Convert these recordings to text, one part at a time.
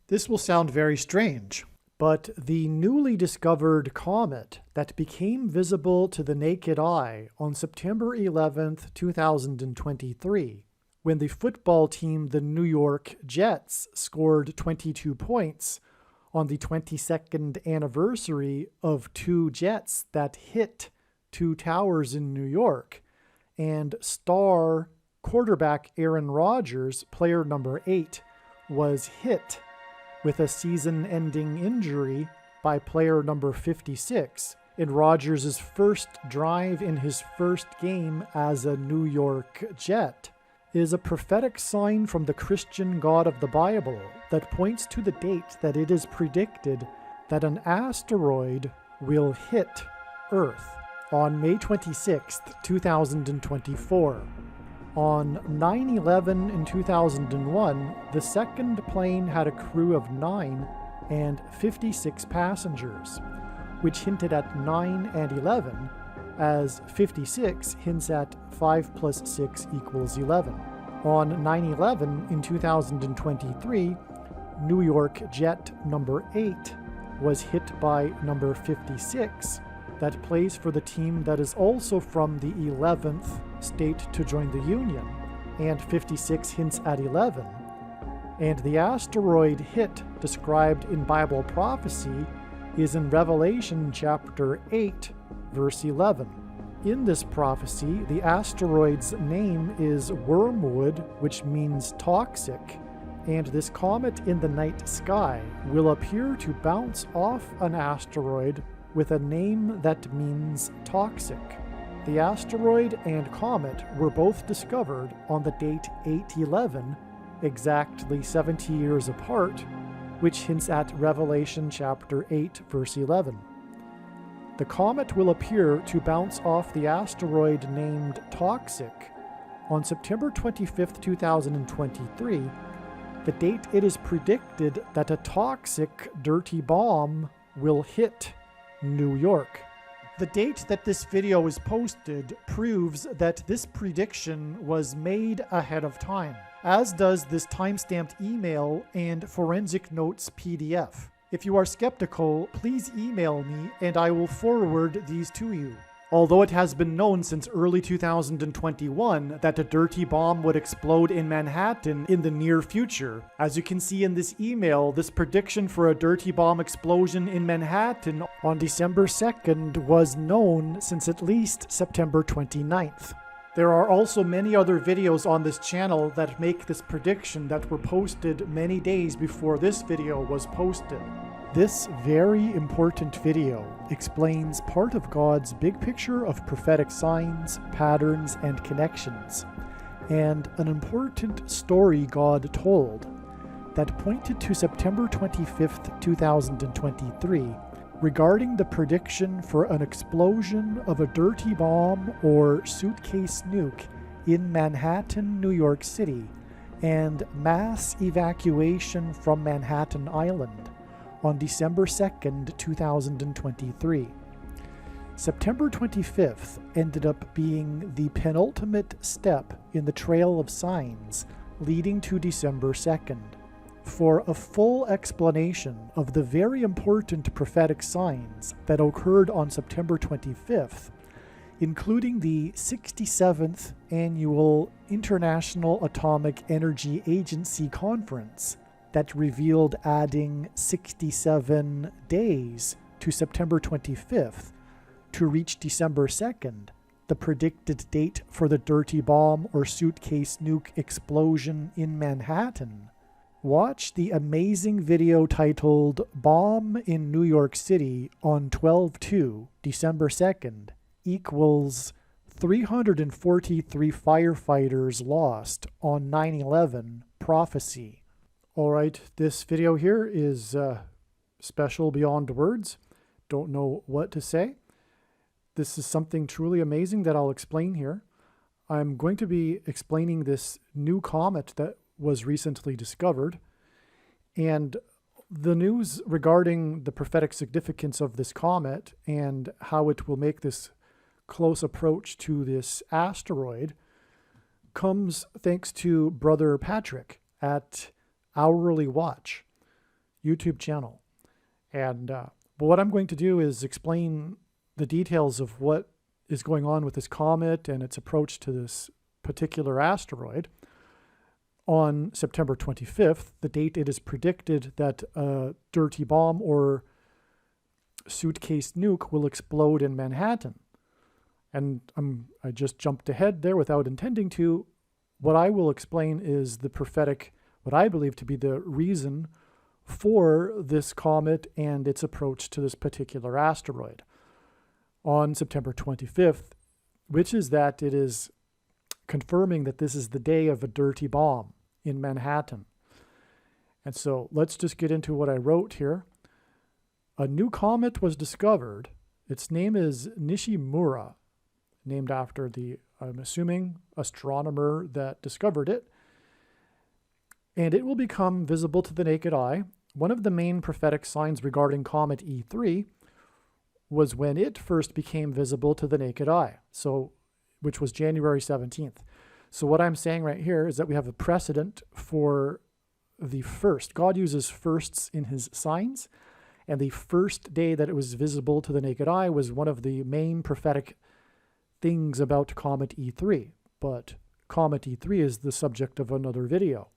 This will sound very strange, but the newly discovered comet that became visible to the naked eye on September 11th, 2023, when the football team, the New York Jets, scored 22 points on the 22nd anniversary of two jets that hit two towers in New York, and star quarterback Aaron Rodgers, player number 8, was hit with a season-ending injury by player number 56 in Rodgers' first drive in his first game as a New York Jet, is a prophetic sign from the Christian God of the Bible that points to the date that it is predicted that an asteroid will hit Earth on May 26, 2024. On 9/11 in 2001, the second plane had a crew of 9 and 56 passengers, which hinted at 9 and 11, as 56 hints at 5 plus 6 equals 11. On 9/11 in 2023, New York Jet number 8 was hit by number 56, that plays for the team that is also from the 11th state to join the Union, and 56 hints at 11. And the asteroid hit described in Bible prophecy is in Revelation chapter 8, verse 11. In this prophecy, the asteroid's name is Wormwood, which means toxic, and this comet in the night sky will appear to bounce off an asteroid with a name that means toxic. The asteroid and comet were both discovered on the date 8/11, exactly 70 years apart, which hints at Revelation chapter 8, verse 11. The comet will appear to bounce off the asteroid named Toxic on September 25, 2023, the date it is predicted that a toxic, dirty bomb will hit New York. The date that this video is posted proves that this prediction was made ahead of time, as does this timestamped email and forensic notes PDF. If you are skeptical, please email me and I will forward these to you. Although it has been known since early 2021 that a dirty bomb would explode in Manhattan in the near future, as you can see in this email, this prediction for a dirty bomb explosion in Manhattan on December 2nd was known since at least September 29th. There are also many other videos on this channel that make this prediction that were posted many days before this video was posted. This very important video explains part of God's big picture of prophetic signs, patterns, and connections, and an important story God told that pointed to September 25th, 2023, regarding the prediction for an explosion of a dirty bomb or suitcase nuke in Manhattan, New York City, and mass evacuation from Manhattan Island on December 2nd, 2023. September 25th ended up being the penultimate step in the trail of signs leading to December 2nd. For a full explanation of the very important prophetic signs that occurred on September 25th, including the 67th Annual International Atomic Energy Agency Conference that revealed adding 67 days to September 25th to reach December 2nd, the predicted date for the dirty bomb or suitcase nuke explosion in Manhattan, watch the amazing video titled Bomb in New York City on 12/2, December 2nd, equals 343 firefighters lost on 9/11 prophecy. Alright, this video here is special beyond words. Don't know what to say. This is something truly amazing that I'll explain here. I'm going to be explaining this new comet that was recently discovered, and the news regarding the prophetic significance of this comet and how it will make this close approach to this asteroid comes thanks to Brother Patrick at Hourly Watch. YouTube channel. And what I'm going to do is explain the details of what is going on with this comet and its approach to this particular asteroid on September 25th, the date it is predicted that a dirty bomb or suitcase nuke will explode in Manhattan. And I just jumped ahead there without intending to. What I will explain is the prophetic, what I believe to be the reason for this comet and its approach to this particular asteroid on September 25th, which is that it is confirming that this is the day of a dirty bomb in Manhattan. And so let's just get into what I wrote here. A new comet was discovered. Its name is Nishimura, named after the, I'm assuming, astronomer that discovered it. And it will become visible to the naked eye. One of the main prophetic signs regarding Comet E3 was when it first became visible to the naked eye, so which was January 17th. So what I'm saying right here is that we have a precedent for the first. God uses firsts in his signs, and the first day that it was visible to the naked eye was one of the main prophetic things about Comet E3. But Comet E3 is the subject of another video.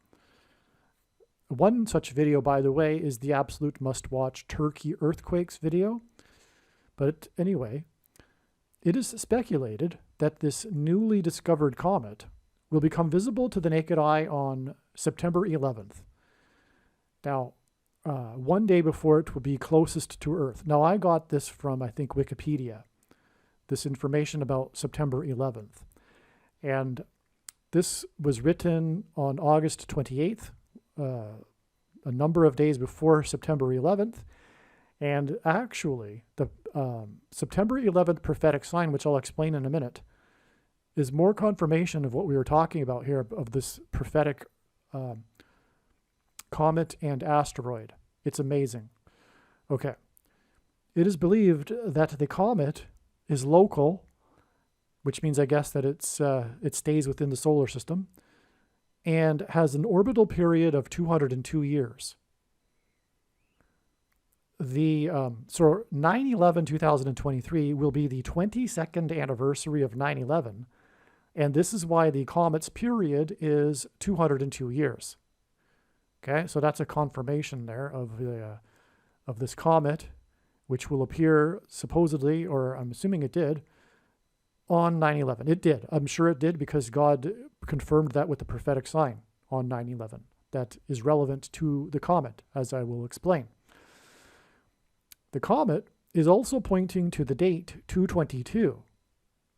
One such video, by the way, is the absolute must-watch Turkey earthquakes video. But anyway, it is speculated that this newly discovered comet will become visible to the naked eye on September 11th. Now, one day before it will be closest to Earth. Now, I got this from, I think, Wikipedia, this information about September 11th. And this was written on August 28th, a number of days before September 11th. And actually, the September 11th prophetic sign, which I'll explain in a minute, is more confirmation of what we were talking about here, of this prophetic comet and asteroid. It's amazing. Okay. It is believed that the comet is local, which means, I guess, that it stays within the solar system, and has an orbital period of 202 years. The so 9/11/2023 will be the 22nd anniversary of 9/11, and this is why the comet's period is 202 years. Okay, so that's a confirmation there of this comet, which will appear supposedly, or I'm assuming it did, on 9/11. It did. I'm sure it did, because God confirmed that with the prophetic sign on 9/11 that is relevant to the comet, as I will explain. The comet is also pointing to the date 2/22,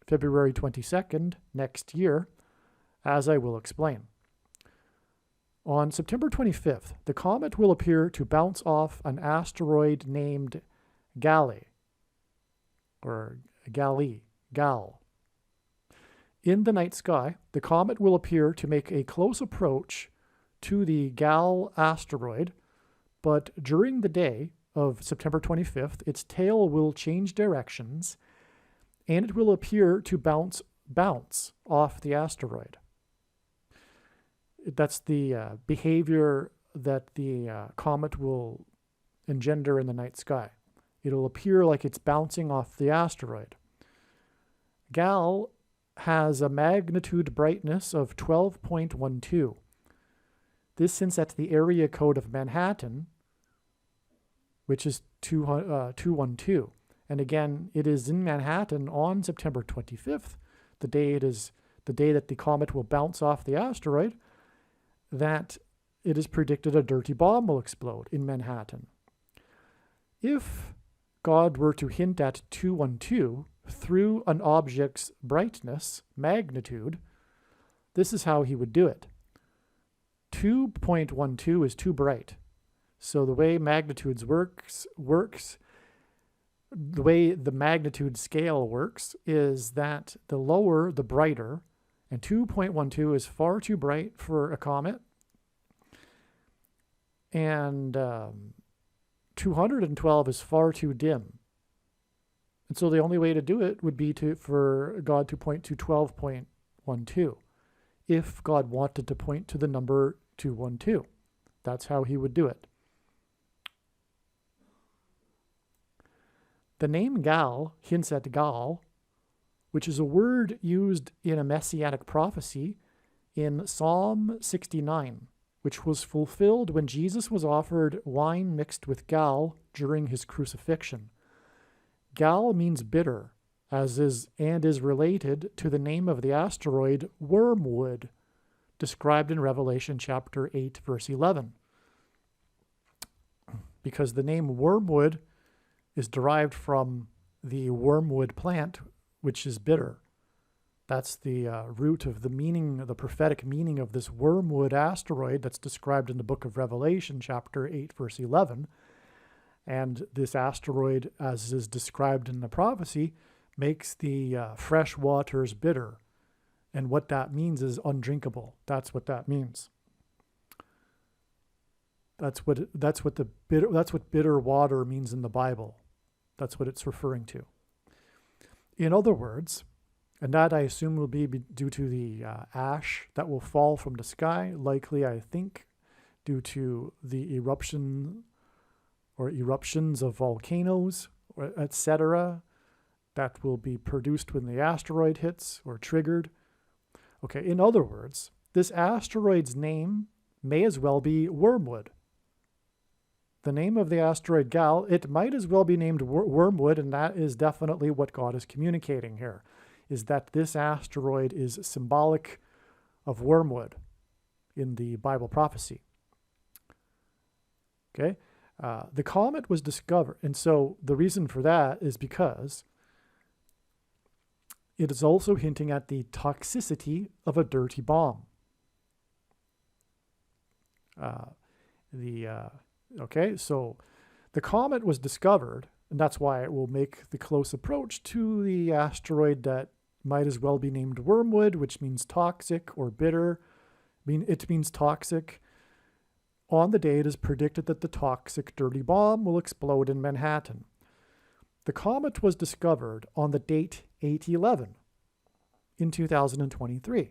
February 22nd, next year, as I will explain. On September 25th, the comet will appear to bounce off an asteroid named Gal. In the night sky, the comet will appear to make a close approach to the Gal asteroid, but during the day of September 25th, its tail will change directions, and it will appear to bounce off the asteroid. That's the behavior that the comet will engender in the night sky. It'll appear like it's bouncing off the asteroid. Gal has a magnitude brightness of 12.12. This, since at the area code of Manhattan, which is 212. And again, it is in Manhattan on September 25th, the day that the comet will bounce off the asteroid, that it is predicted a dirty bomb will explode in Manhattan. If God were to hint at 212 through an object's brightness, magnitude, this is how he would do it. 2.12 is too bright. So the way magnitudes works, the way the magnitude scale works is that the lower, the brighter, and 2.12 is far too bright for a comet, and 212 is far too dim. And so the only way to do it would be for God to point to 12.12, if God wanted to point to the number 212. That's how he would do it. The name Gal hints at Gal, which is a word used in a messianic prophecy in Psalm 69, which was fulfilled when Jesus was offered wine mixed with gall during his crucifixion. Gall means bitter, as is related to the name of the asteroid Wormwood, described in Revelation chapter 8, verse 11. Because the name Wormwood is derived from the wormwood plant, which is bitter. That's the root of the meaning, the prophetic meaning of this wormwood asteroid that's described in the book of Revelation, chapter 8, verse 11. And this asteroid, as is described in the prophecy, makes the fresh waters bitter. And what that means is undrinkable. That's what that means. That's what bitter water means in the Bible. That's what it's referring to. In other words, and that I assume will be due to the ash that will fall from the sky, likely, I think, due to the eruptions of volcanoes, etc., that will be produced when the asteroid hits or triggered. Okay, in other words, this asteroid's name may as well be Wormwood. The name of the asteroid Gal, it might as well be named Wormwood, and that is definitely what God is communicating here, is that this asteroid is symbolic of wormwood in the Bible prophecy. Okay? The comet was discovered, and so the reason for that is because it is also hinting at the toxicity of a dirty bomb. Okay, so the comet was discovered, and that's why it will make the close approach to the asteroid that might as well be named Wormwood, which means toxic or bitter. It means toxic. On the day it is predicted that the toxic dirty bomb will explode in Manhattan. The comet was discovered on the date 8/11 in 2023.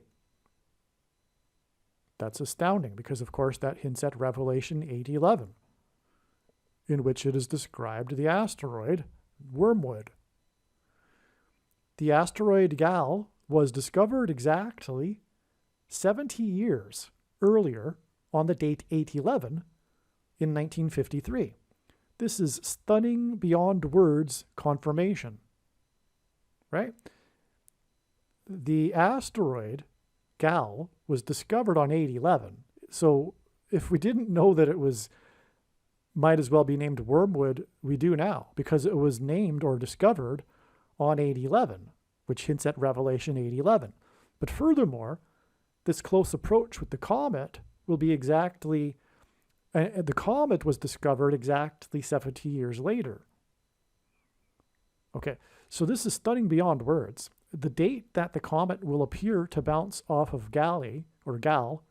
That's astounding because, of course, that hints at Revelation 8/11, in which it is described the asteroid Wormwood. The asteroid Gal was discovered exactly 70 years earlier on the date 8/11 in 1953. This is stunning beyond words confirmation, right? The asteroid Gal was discovered on 8/11. So if we didn't know that it might as well be named Wormwood, we do now, because it was named or discovered on 8/11, which hints at Revelation 8/11. But furthermore, this close approach with the comet will be exactly, the comet was discovered exactly 70 years later. Okay, so this is stunning beyond words. The date that the comet will appear to bounce off of Gal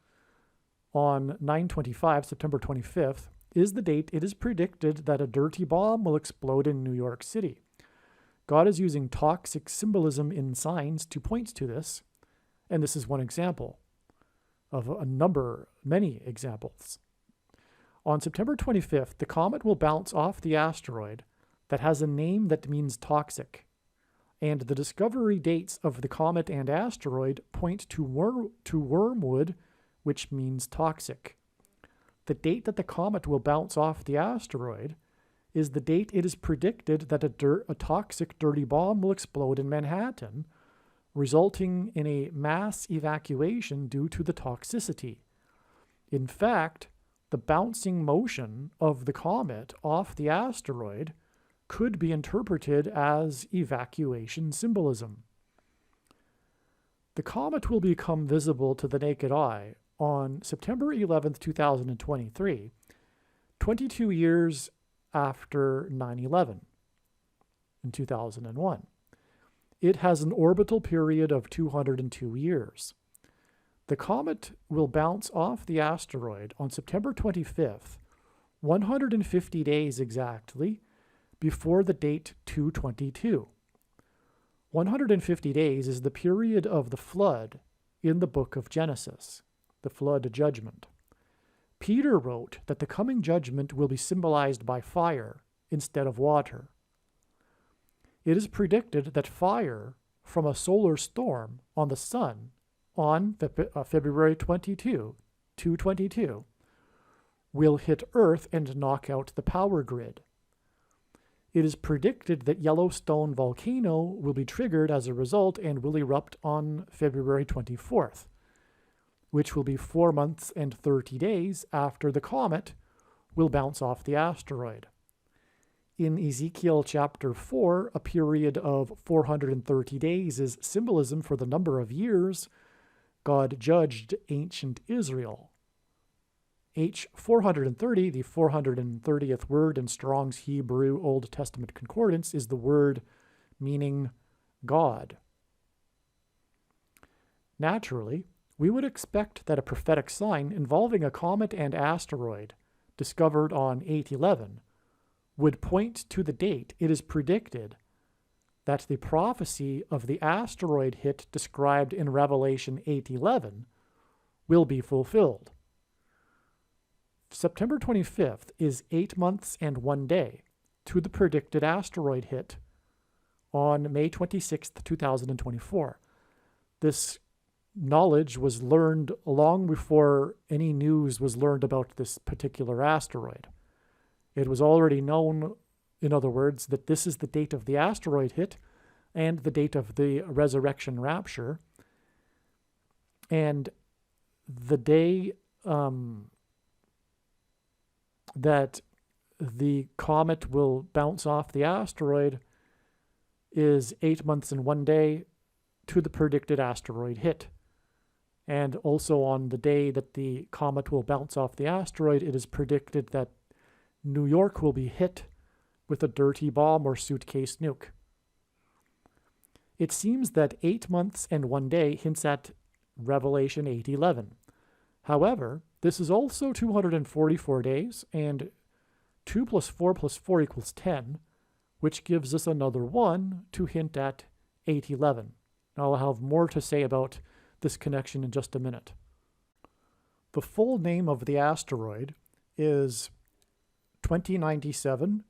on 9/25, September 25th, is the date it is predicted that a dirty bomb will explode in New York City. God is using toxic symbolism in signs to point to this, and this is one example of many examples. On September 25th, the comet will bounce off the asteroid that has a name that means toxic, and the discovery dates of the comet and asteroid point to wormwood, which means toxic. The date that the comet will bounce off the asteroid is the date it is predicted that a toxic dirty bomb will explode in Manhattan, resulting in a mass evacuation due to the toxicity. In fact, the bouncing motion of the comet off the asteroid could be interpreted as evacuation symbolism. The comet will become visible to the naked eye on September 11th, 2023, 22 years after 9/11 in 2001. It has an orbital period of 202 years. The comet will bounce off the asteroid on September 25th, 150 days exactly before the date 222. 150 days is the period of the flood in the book of Genesis, the flood judgment. Peter wrote that the coming judgment will be symbolized by fire instead of water. it is predicted that fire from a solar storm on the sun on February 22 will hit Earth and knock out the power grid. It is predicted that Yellowstone volcano will be triggered as a result and will erupt on February 24th, which will be 4 months and 30 days after the comet will bounce off the asteroid. In Ezekiel chapter 4, a period of 430 days is symbolism for the number of years God judged ancient Israel. H430, the 430th word in Strong's Hebrew Old Testament Concordance, is the word meaning God. Naturally, we would expect that a prophetic sign involving a comet and asteroid discovered on 8/11 would point to the date it is predicted that the prophecy of the asteroid hit described in Revelation 8:11 will be fulfilled. September 25th is 8 months and 1 day to the predicted asteroid hit on May 26th, 2024. This knowledge was learned long before any news was learned about this particular asteroid. It was already known, in other words, that this is the date of the asteroid hit and the date of the resurrection rapture. And the day that the comet will bounce off the asteroid is 8 months and 1 day to the predicted asteroid hit. And also on the day that the comet will bounce off the asteroid, it is predicted that New York will be hit with a dirty bomb or suitcase nuke. It seems that 8 months and 1 day hints at Revelation 8:11. However, this is also 244 days, and 2 + 4 + 4 = 10, which gives us another 1 to hint at 8:11. Now, I'll have more to say about this connection in just a minute. The full name of the asteroid is 2097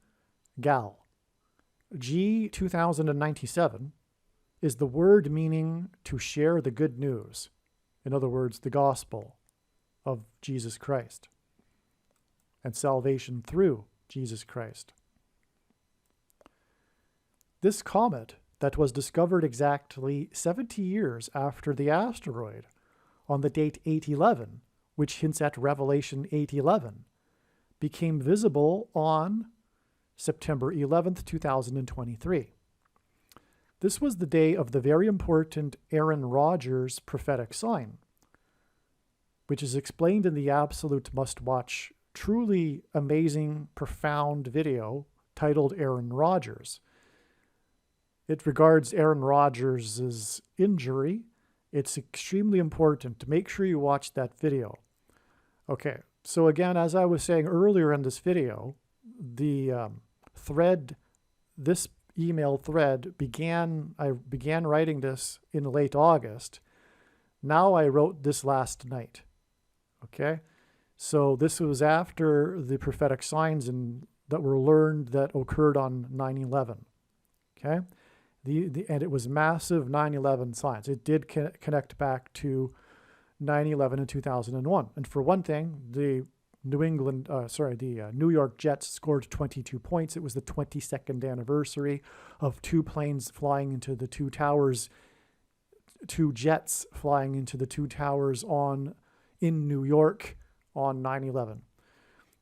Gal. G 2097 is the word meaning to share the good news. In other words, the gospel of Jesus Christ and salvation through Jesus Christ. This comet that was discovered exactly 70 years after the asteroid on the date 8/11, which hints at Revelation 8:11, became visible on September 11th, 2023. This was the day of the very important Aaron Rodgers prophetic sign, which is explained in the absolute must-watch, truly amazing, profound video titled Aaron Rodgers. It regards Aaron Rodgers' injury. It's extremely important to make sure you watch that video. Okay, so again, as I was saying earlier in this video, the this email thread I began writing this in late August. Now I wrote this last night. Okay, so this was after the prophetic signs that were learned that occurred on 9/11. Okay, and it was massive 9/11 signs. It did connect back to 9/11 in 2001. And for one thing, the New York Jets scored 22 points. It was the 22nd anniversary of two planes flying into the two towers, two jets flying into the two towers in New York on 9/11.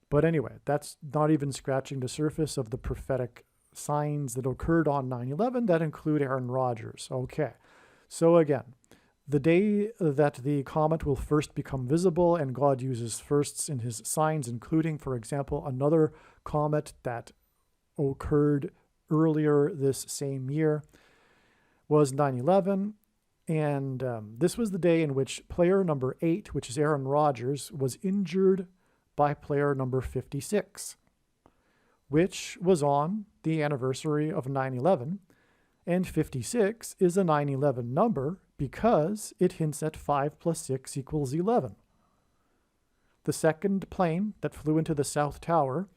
But anyway, that's not even scratching the surface of the prophetic signs that occurred on 9/11 that include Aaron Rodgers. Okay, so again, the day that the comet will first become visible, and God uses firsts in his signs, including, for example, another comet that occurred earlier this same year, was 9/11. And this was the day in which player number 8, which is Aaron Rodgers, was injured by player number 56, which was on the anniversary of 9/11. And 56 is a 9/11 number because it hints at 5 + 6 = 11. The second plane that flew into the South Tower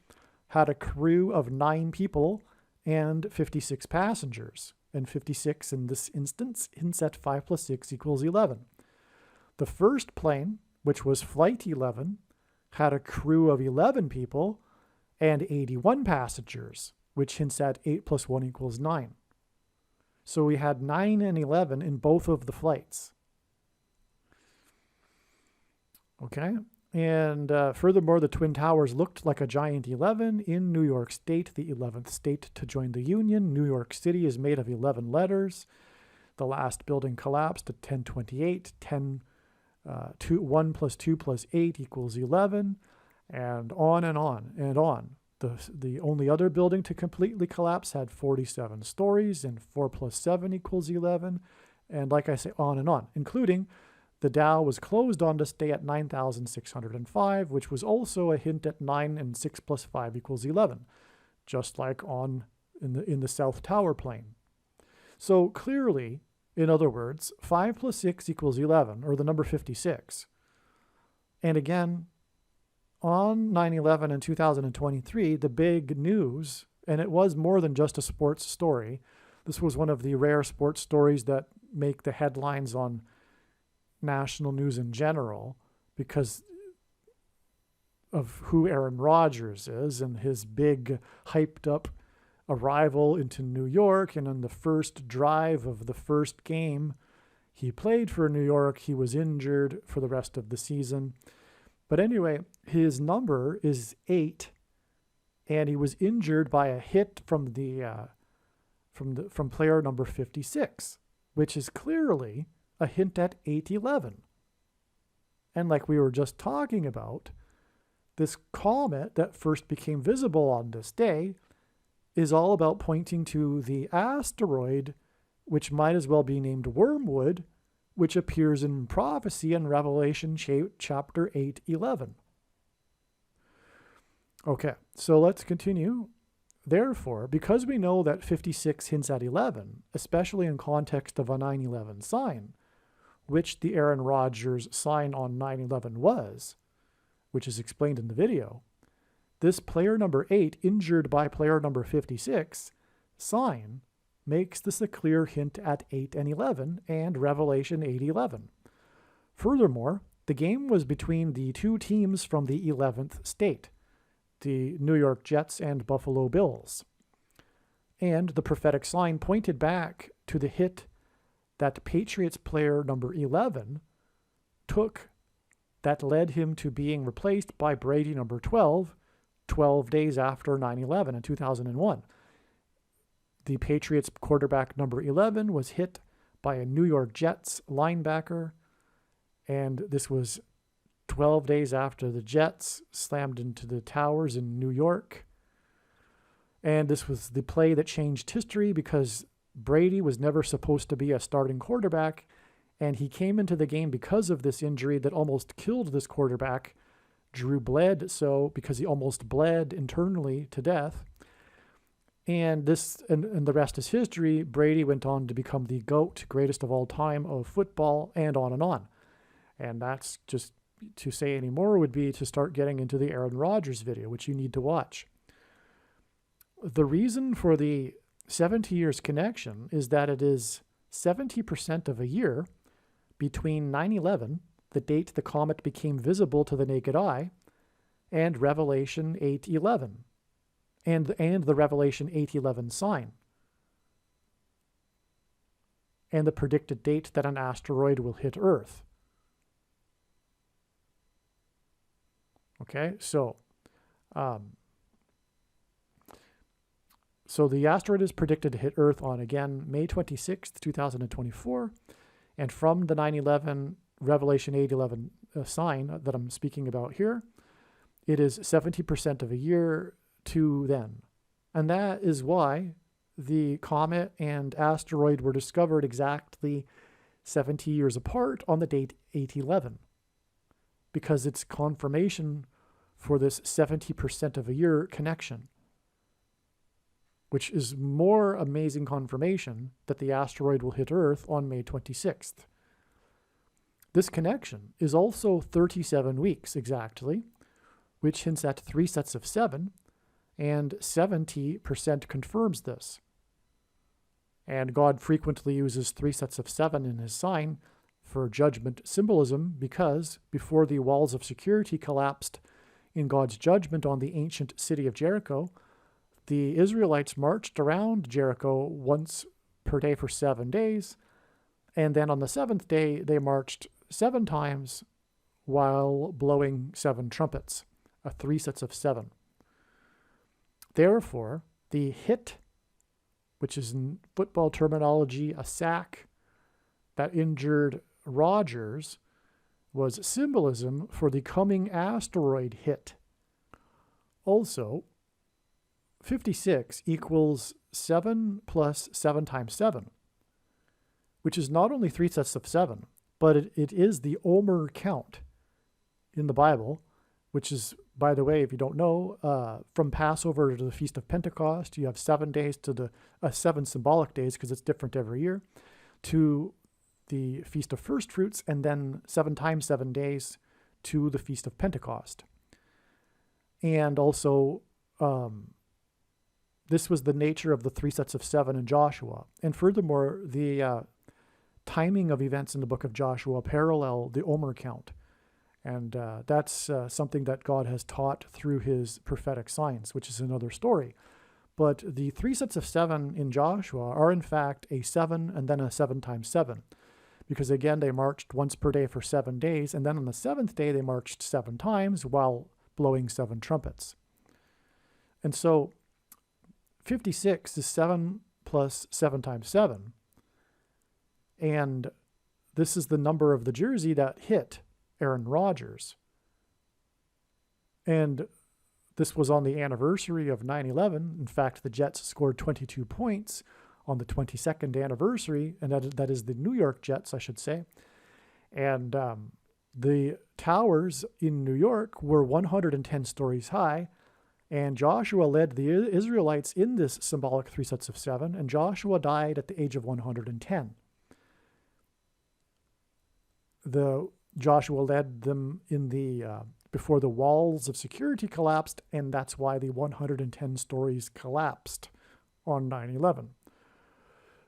had a crew of 9 people and 56 passengers. And 56 in this instance hints at 5 plus 6 equals 11. The first plane, which was Flight 11, had a crew of 11 people and 81 passengers, which hints at 8 plus 1 equals 9. So we had 9 and 11 in both of the flights. Okay, and furthermore, the Twin Towers looked like a giant 11 in New York State, the 11th state to join the Union. New York City is made of 11 letters. The last building collapsed at 1028. 1 plus 2 plus 8 equals 11, and on and on and on. The only other building to completely collapse had 47 stories, and 4 plus 7 equals 11, and like I say, on and on, including the Dow was closed on this day at 9,605, which was also a hint at 9 and 6 plus 5 equals 11, just like in the South Tower plane. So clearly, in other words, 5 plus 6 equals 11, or the number 56. And again, on 9/11 in 2023, the big news, and it was more than just a sports story. This was one of the rare sports stories that make the headlines on national news in general because of who Aaron Rodgers is and his big hyped up arrival into New York. And on the first drive of the first game he played for New York, he was injured for the rest of the season. But anyway, his number is 8, and he was injured by a hit from from player number 56, which is clearly a hint at 811. And like we were just talking about, this comet that first became visible on this day is all about pointing to the asteroid, which might as well be named Wormwood, which appears in prophecy in Revelation chapter 8:11. Okay, so let's continue. Therefore, because we know that 56 hints at 11, especially in context of a 9/11 sign, which the Aaron Rodgers sign on 9/11 was, which is explained in the video, this player number 8, injured by player number 56, sign makes this a clear hint at 8 and 11 and Revelation 8:11. Furthermore, the game was between the two teams from the 11th state, the New York Jets and Buffalo Bills. And the prophetic sign pointed back to the hit that Patriots player number 11 took that led him to being replaced by Brady number 12 days after 9/11 in 2001. The Patriots quarterback number 11 was hit by a New York Jets linebacker, and this was 12 days after the Jets slammed into the towers in New York. And this was the play that changed history because Brady was never supposed to be a starting quarterback, and he came into the game because of this injury that almost killed this quarterback. Drew bled because he almost bled internally to death. And the rest is history. Brady went on to become the GOAT, greatest of all time of football, and on and on. And that's just, to say any more would be to start getting into the Aaron Rodgers video, which you need to watch. The reason for the 70 years connection is that it is 70% of a year between 9/11, the date the comet became visible to the naked eye, and Revelation 8:11. And the Revelation 8:11 sign, and the predicted date that an asteroid will hit Earth. Okay, so the asteroid is predicted to hit Earth on, again, May 26th, 2024, and from the 9/11 Revelation 8:11 sign that I'm speaking about here, it is 70% of a year to then. And that is why the comet and asteroid were discovered exactly 70 years apart on the date 8/11, because it's confirmation for this 70% of a year connection, which is more amazing confirmation that the asteroid will hit Earth on May 26th. This connection is also 37 weeks exactly, which hints at 3 sets of 7, and 70% confirms this. And God frequently uses 3 sets of 7 in his sign for judgment symbolism because before the walls of security collapsed in God's judgment on the ancient city of Jericho, the Israelites marched around Jericho once per day for 7 days, and then on the 7th day they marched 7 times while blowing 7 trumpets, 3 sets of 7. Therefore, the hit, which is in football terminology a sack that injured Rodgers, was symbolism for the coming asteroid hit. Also, 56 equals 7 plus 7 times 7, which is not only 3 sets of 7, but it is the Omer count in the Bible, which is, by the way, if you don't know, from Passover to the Feast of Pentecost, you have 7 days to the 7 symbolic days because it's different every year, to the Feast of First Fruits, and then 7 times 7 days to the Feast of Pentecost. And also, this was the nature of the 3 sets of 7 in Joshua. And furthermore, the timing of events in the book of Joshua parallel the Omer count. And that's something that God has taught through his prophetic signs, which is another story. But the 3 sets of 7 in Joshua are in fact a 7 and then a 7 times 7. Because again, they marched once per day for 7 days, and then on the 7th day they marched 7 times while blowing 7 trumpets. And so 56 is 7 plus 7 times 7. And this is the number of the jersey that hit Aaron Rodgers. And this was on the anniversary of 9/11. In fact, the Jets scored 22 points on the 22nd anniversary, and that is the New York Jets, I should say. And the towers in New York were 110 stories high, and Joshua led the Israelites in this symbolic 3 sets of 7, and Joshua died at the age of 110. Joshua led them in the before the walls of security collapsed, and that's why the 110 stories collapsed on 9/11.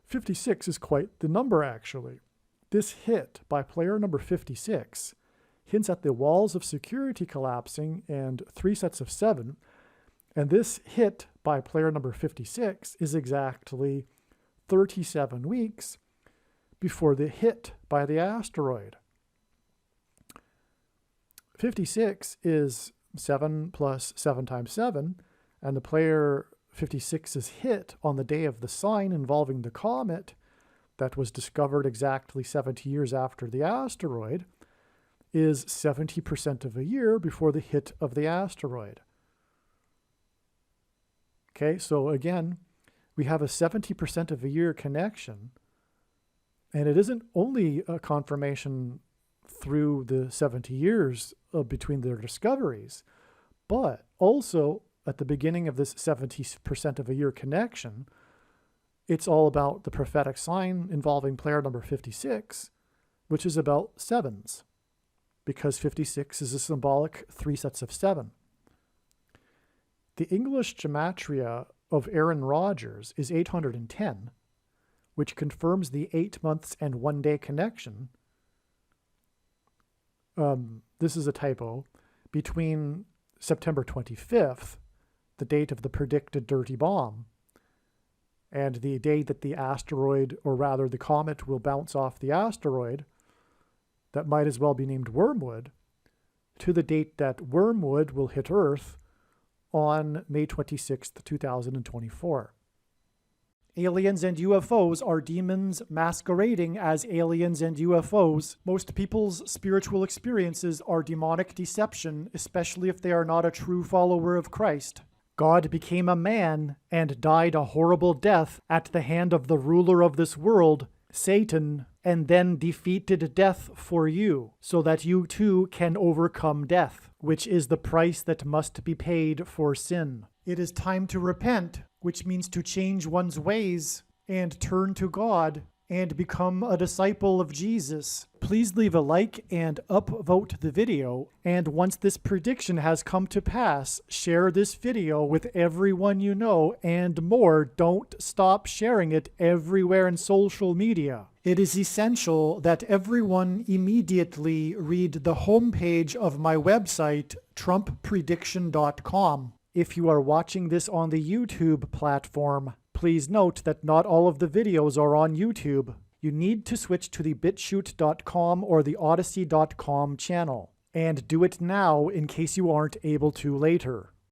56 is quite the number, actually. This hit by player number 56 hints at the walls of security collapsing and 3 sets of 7, and this hit by player number 56 is exactly 37 weeks before the hit by the asteroid. 56 is 7 plus 7 times 7, and the player 56 is hit on the day of the sign involving the comet that was discovered exactly 70 years after the asteroid is 70% of a year before the hit of the asteroid. Okay, so again, we have a 70% of a year connection, and it isn't only a confirmation through the 70 years between their discoveries, but also at the beginning of this 70% of a year connection, it's all about the prophetic sign involving player number 56, which is about 7s, because 56 is a symbolic 3 sets of 7. The English gematria of Aaron Rodgers is 810, which confirms the 8 months and 1 day connection. This is a typo, between September 25th, the date of the predicted dirty bomb, and the day that the asteroid, or rather the comet, will bounce off the asteroid, that might as well be named Wormwood, to the date that Wormwood will hit Earth on May 26th, 2024. Aliens and UFOs are demons masquerading as aliens and UFOs. Most people's spiritual experiences are demonic deception, especially if they are not a true follower of Christ. God became a man and died a horrible death at the hand of the ruler of this world, Satan, and then defeated death for you, so that you too can overcome death, which is the price that must be paid for sin. It is time to repent, which means to change one's ways and turn to God and become a disciple of Jesus, please leave a like and upvote the video. And once this prediction has come to pass, share this video with everyone you know, and more, don't stop sharing it everywhere in social media. It is essential that everyone immediately read the homepage of my website, TrumpPrediction.com. If you are watching this on the YouTube platform, please note that not all of the videos are on YouTube. You need to switch to the BitChute.com or the Odyssey.com channel. And do it now in case you aren't able to later.